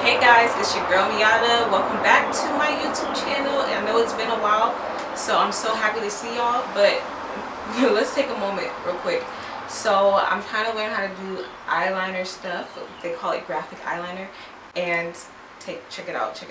Hey guys, it's your girl Miata. Welcome back to my YouTube channel. I know it's been a while, so I'm so happy to see y'all, but let's take a moment real quick. So I'm trying to learn how to do eyeliner stuff. They call it graphic eyeliner, and check it out.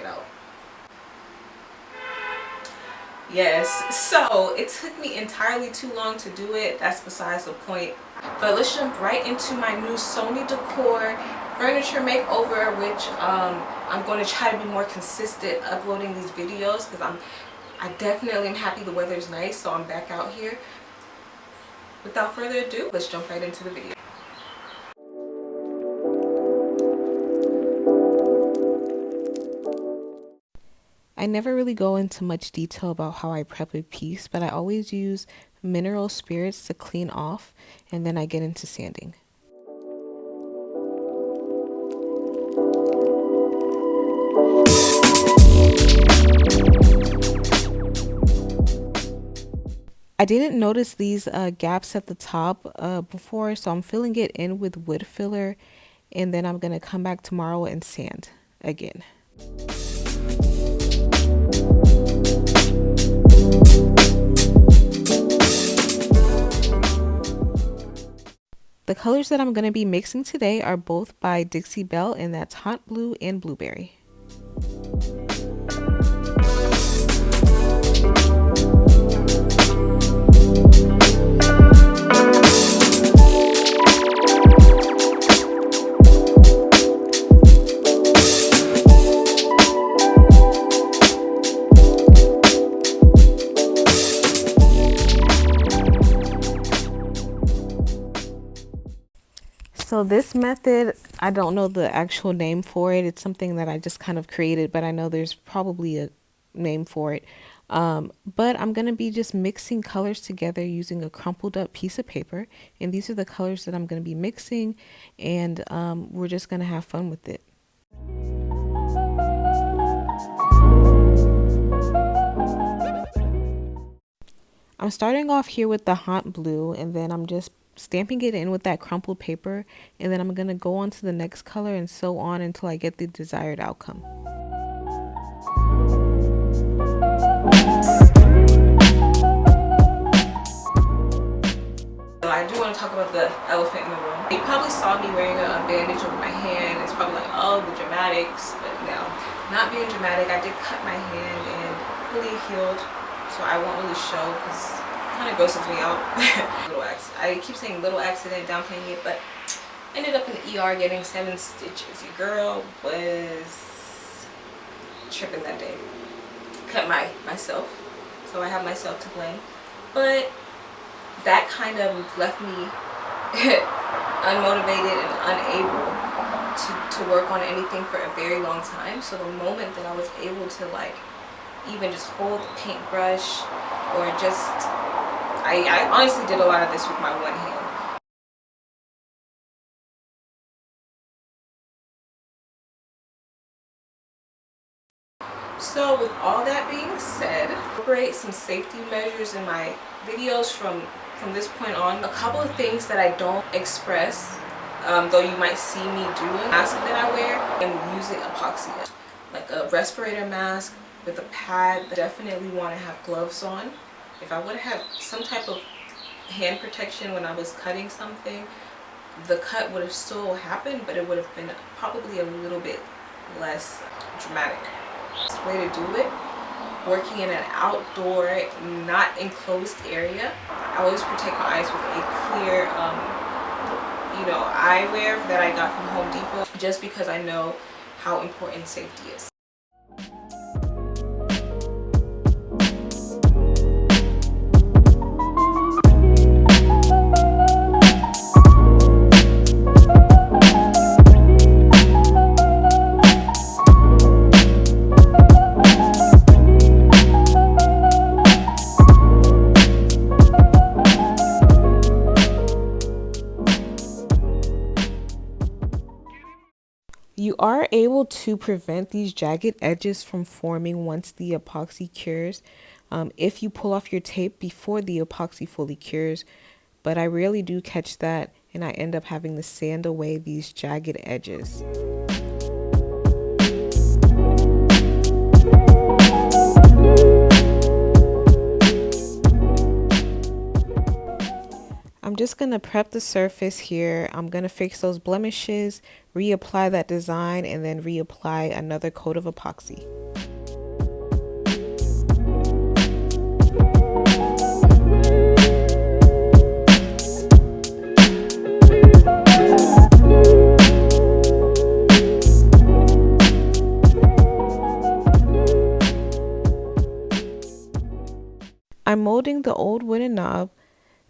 Yes, so it took me entirely too long to do it. That's besides the point. But let's jump right into my new Sony Decor furniture makeover, which I'm going to try to be more consistent uploading these videos because I definitely am happy the weather is nice, so I'm back out here. Without further ado, let's jump right into the video. I never really go into much detail about how I prep a piece, but I always use mineral spirits to clean off, and then I get into sanding. I didn't notice these gaps at the top before, so I'm filling it in with wood filler, and then I'm going to come back tomorrow and sand again. The colors that I'm going to be mixing today are both by Dixie Belle, and that's Hot Blue and Blueberry. So this method, I don't know the actual name for it. It's something that I just kind of created, but I know there's probably a name for it. But I'm going to be just mixing colors together using a crumpled up piece of paper. And these are the colors that I'm going to be mixing, and we're just going to have fun with it. I'm starting off here with the hot blue, and then I'm just stamping it in with that crumpled paper, and then I'm going to go on to the next color and so on until I get the desired outcome. I do want to talk about the elephant in the room. You probably saw me wearing a bandage over my hand. It's probably like, oh, the dramatics, but no, not being dramatic. I did cut my hand and really healed, so I won't really show because kind of grosses me out. I keep saying little accident, downplaying it, but ended up in the ER getting 7 stitches. Your girl was tripping that day. Cut myself, so I have myself to blame. But that kind of left me unmotivated and unable to work on anything for a very long time. So the moment that I was able to like even just hold the paintbrush or just I honestly did a lot of this with my one hand. So with all that being said, incorporate some safety measures in my videos from this point on. A couple of things that I don't express, though you might see me doing. The mask that I wear, I'm using epoxy, like a respirator mask with a pad. I definitely want to have gloves on. If I would have had some type of hand protection when I was cutting something, the cut would have still happened, but it would have been probably a little bit less dramatic. Best way to do it, working in an outdoor, not enclosed area. I always protect my eyes with a clear, eyewear that I got from Home Depot, just because I know how important safety is. You are able to prevent these jagged edges from forming once the epoxy cures if you pull off your tape before the epoxy fully cures, but I rarely do catch that, and I end up having to sand away these jagged edges. just going to prep the surface here. I'm going to fix those blemishes, reapply that design, and then reapply another coat of epoxy. I'm molding the old wooden knob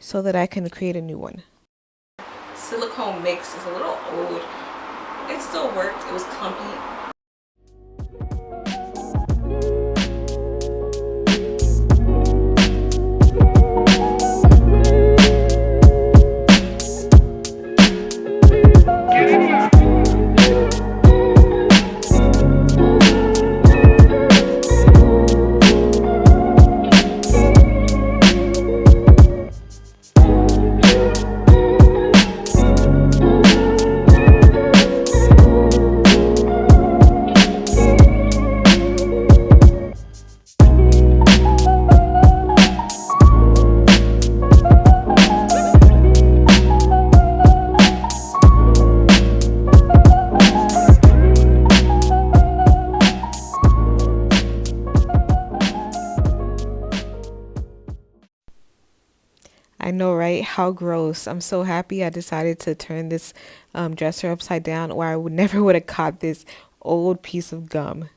so that I can create a new one. Silicone mix is a little old. It still worked. It was clumpy. I know, right? How gross. I'm so happy I decided to turn this dresser upside down, or I would never would have caught this old piece of gum.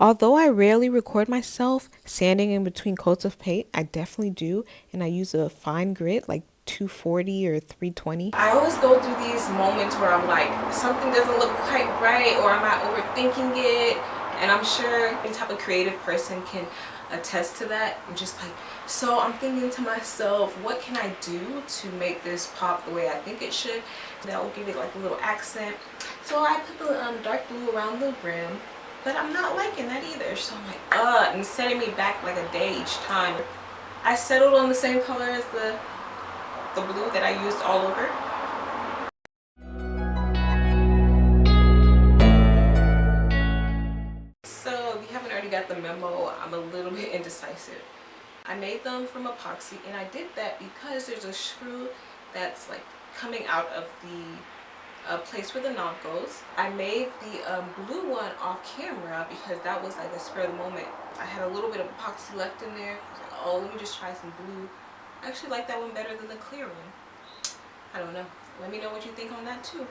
Although I rarely record myself sanding in between coats of paint, I definitely do, and I use a fine grit like 240 or 320. I always go through these moments where I'm like, something doesn't look quite right, or am I overthinking it? And I'm sure any type of creative person can attest to that. I'm just like, so I'm thinking to myself, what can I do to make this pop the way I think it should? That will give it like a little accent. So I put the dark blue around the rim. But I'm not liking that either, so I'm like, and setting me back like a day each time. I settled on the same color as the blue that I used all over. So if you haven't already got the memo, I'm a little bit indecisive. I made them from epoxy, and I did that because there's a screw that's like coming out of the place where the knob goes. I made the blue one off camera because that was like a spur of the moment. I had a little bit of epoxy left in there. I was like, oh, let me just try some blue. I actually like that one better than the clear one. I don't know. Let me know what you think on that too.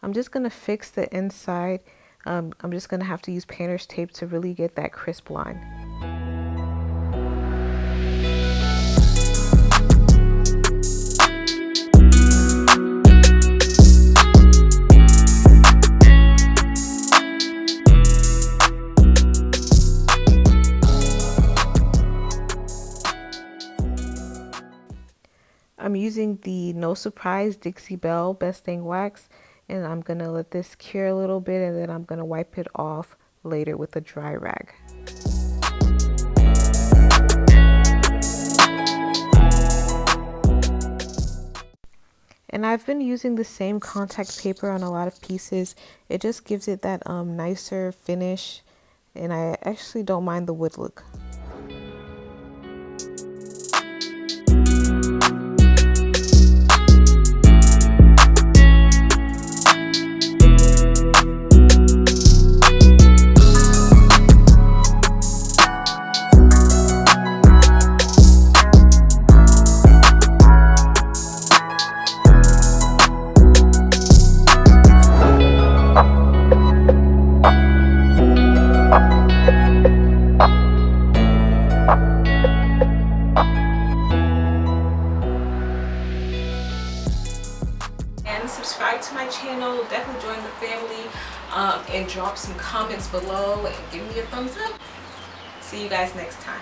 I'm just going to fix the inside. I'm just going to have to use painter's tape to really get that crisp line. I'm using the No Surprise Dixie Belle Best Dang Wax, and I'm going to let this cure a little bit, and then I'm going to wipe it off later with a dry rag. And I've been using the same contact paper on a lot of pieces. It just gives it that nicer finish, and I actually don't mind the wood look. Subscribe to my channel, definitely join the family, and drop some comments below and give me a thumbs up. See you guys next time.